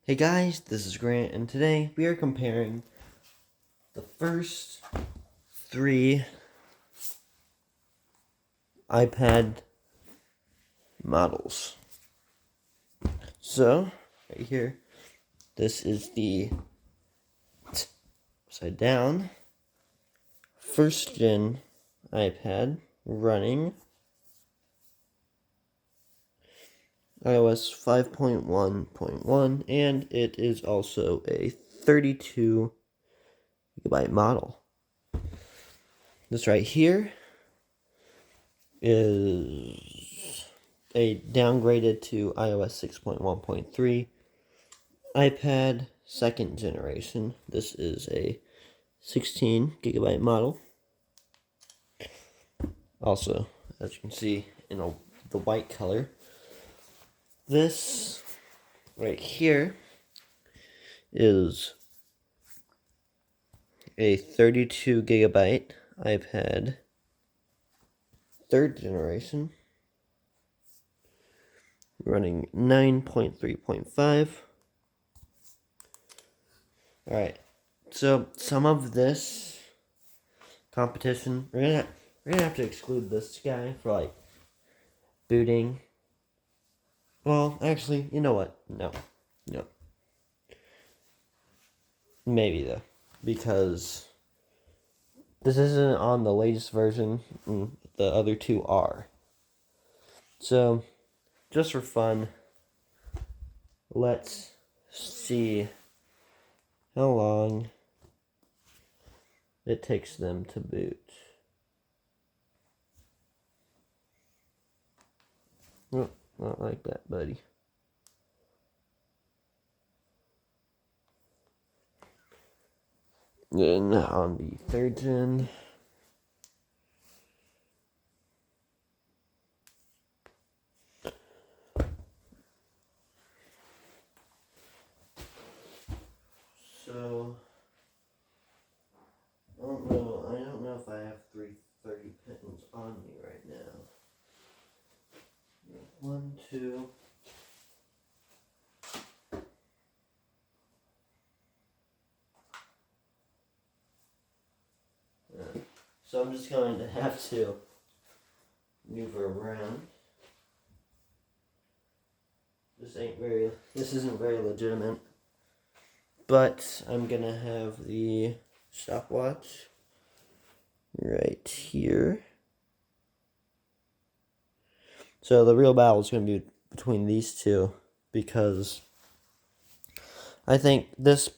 Hey guys, this is Grant, and today we are comparing the first three iPad models. So, right here, this is the upside down first gen iPad running iOS 5.1.1, and it is also a 32 gigabyte model. This right here is a downgraded to iOS 6.1.3 iPad second generation. This is a 16 gigabyte model. Also, as you can see in the white color, this right here is a 32 gigabyte iPad third generation running 9.3.5. Alright, so some of this competition, we're gonna have to exclude this guy for like booting. Well, actually, you know what? No. Maybe though, because this isn't on the latest version. The other two are. So, just for fun, let's see how long it takes them to boot. Oh, not like that, buddy. Then on the third gen, so I don't know if I have 330 pins on me right now. 1, 2. So I'm just going to have to maneuver around. This isn't very legitimate. But I'm gonna have the stopwatch right here. So the real battle is gonna be between these two, because I think this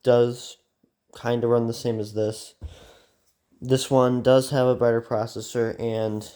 does kind of run the same as this. This one does have a better processor and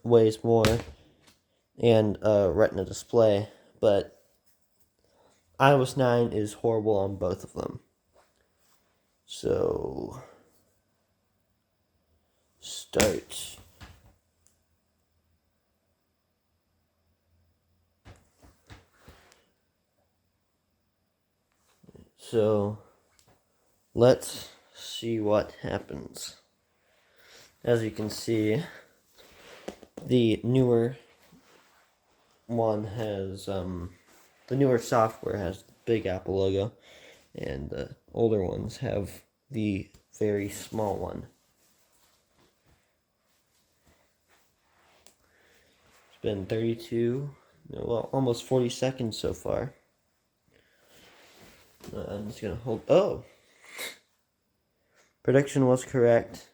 weighs more, and a Retina display, but iOS 9 is horrible on both of them. So, start. So, let's see what happens. As you can see, the newer one has, the newer software has the big Apple logo, and the older ones have the very small one. It's been almost 40 seconds so far. I'm just gonna hold. Oh! Prediction was correct.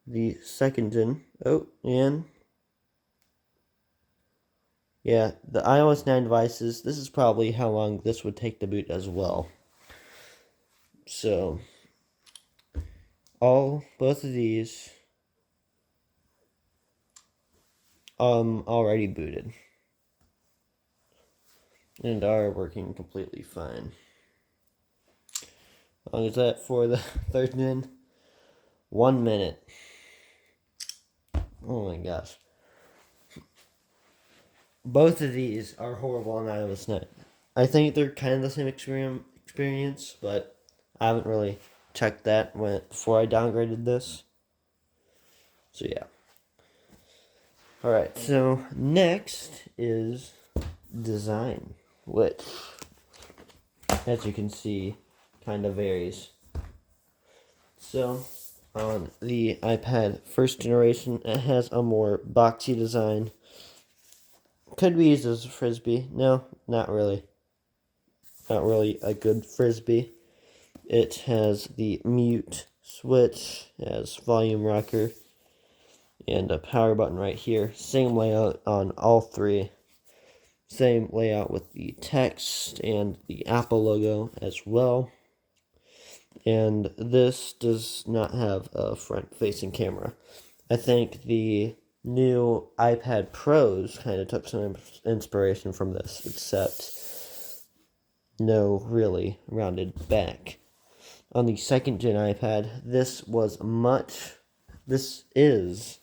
The second gen. Oh, and yeah, the iOS 9 devices, this is probably how long this would take to boot as well. So, both of these already booted and are working completely fine. How long is that for the third gen? 1 minute. Oh my gosh. Both of these are horrible on iOS 9. I think they're kind of the same experience, but I haven't really checked that before I downgraded this. So yeah. Alright, so next is design. which, as you can see, kind of varies. So, on the iPad first generation, it has a more boxy design. Could be used as a frisbee. No, not really. Not really a good frisbee. It has the mute switch, has volume rocker, and a power button right here. Same layout on all three. Same layout with the text and the Apple logo as well. And this does not have a front-facing camera. I think the new iPad Pros kind of took some inspiration from this, except no really rounded back. On the second gen iPad, this is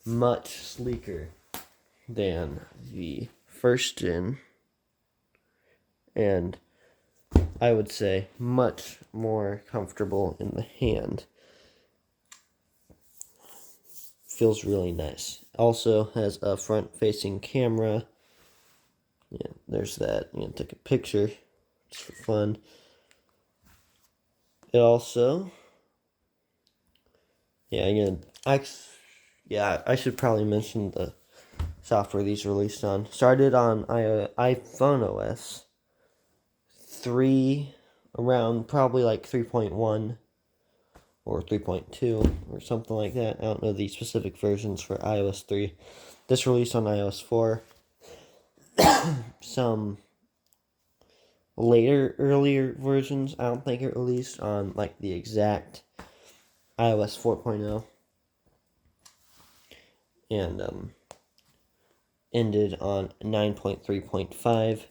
much sleeker than the first gen, and I would say much more comfortable in the hand. Feels really nice. Also has a front-facing camera. Yeah, there's that. You can take a picture just for fun. It also, I should probably mention the software these released on. Started on iPhone OS 3, around probably like 3.1 or 3.2 or something like that. I don't know the specific versions for iOS 3. This released on iOS 4. Some earlier versions, I don't think it released on like the exact iOS 4.0. And ended on 9.3.5.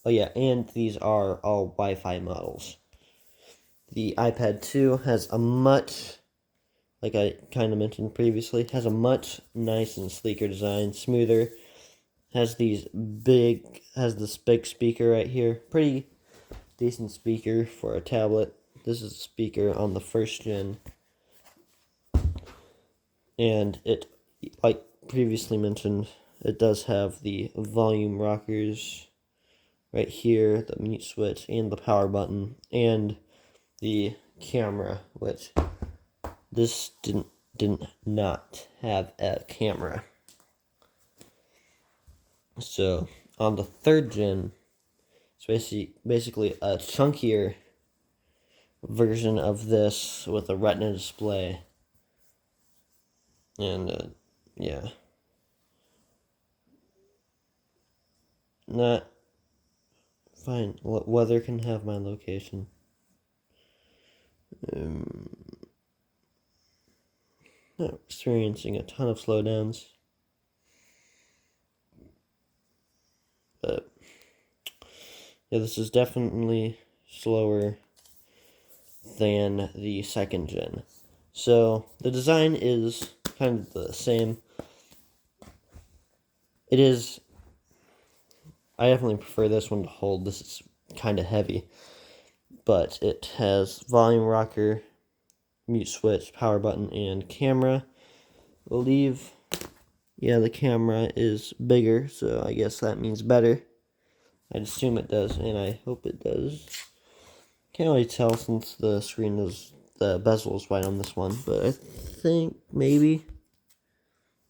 Oh yeah, and these are all Wi-Fi models. The iPad 2 has a much, like I kind of mentioned previously, has a much nice and sleeker design, smoother. Has this big speaker right here. Pretty decent speaker for a tablet. This is a speaker on the first gen. And it, like previously mentioned, it does have the volume rockers right here, the mute switch, and the power button, and the camera, which this didn't not have a camera. So on the third gen, it's basically a chunkier version of this with a Retina display, and yeah, not fine. Weather can have my location. Not experiencing a ton of slowdowns, but yeah, this is definitely slower than the second gen. So the design is kind of the same. I definitely prefer this one to hold. This is kind of heavy, but it has volume rocker, mute switch, power button, and camera. I believe, yeah, the camera is bigger, so I guess that means better. I'd assume it does, and I hope it does. Can't really tell since the bezel is white on this one, but I think maybe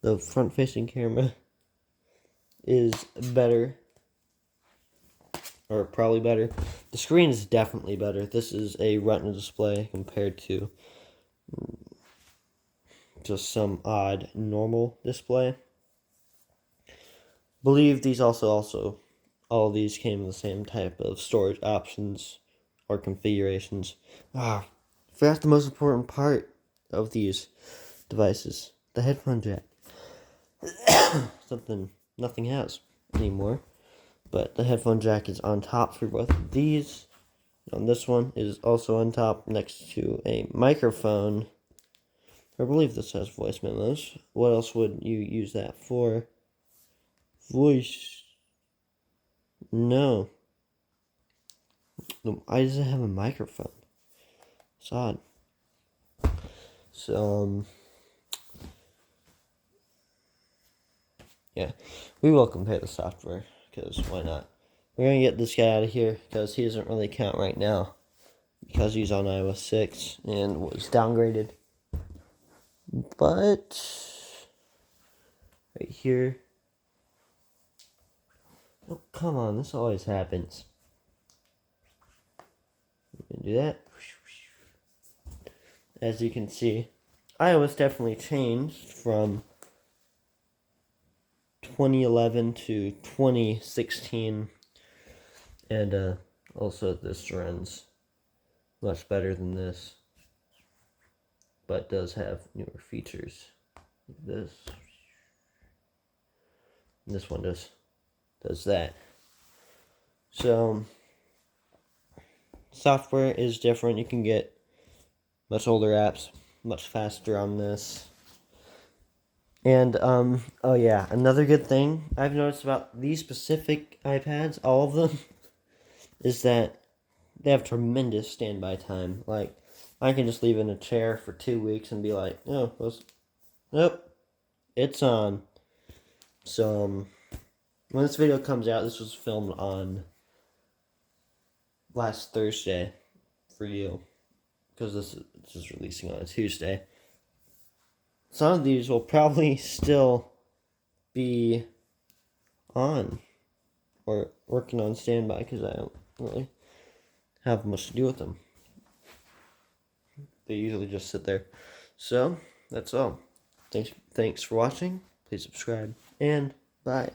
the front-facing camera is better, or probably better. The screen is definitely better. This is a Retina display compared to just some odd normal display. Believe these all of these came in the same type of storage options or configurations. Forgot the most important part of these devices, the headphone jack. Something nothing has anymore, but the headphone jack is on top for both of these. On this one is also on top next to a microphone. I believe this has voice memos. What else would you use that for? Voice. No. Why does it have a microphone? It's odd. So, yeah, we will compare the software, because why not? we're going to get this guy out of here because he doesn't really count right now because he's on iOS 6 and was downgraded. But right here, oh, come on, this always happens. We can do that. As you can see, iOS definitely changed from 2011 to 2016, and also this runs much better than this, but does have newer features. This one does that. So software is different. You can get much older apps much faster on this. And oh yeah, another good thing I've noticed about these specific iPads, all of them, is that they have tremendous standby time. Like, I can just leave it in a chair for 2 weeks and be like, oh, nope, it's on. So when this video comes out, this was filmed on last Thursday for you, because this is releasing on a Tuesday. Some of these will probably still be on or working on standby because I don't really have much to do with them. They usually just sit there. So that's all. Thanks for watching. Please subscribe and bye.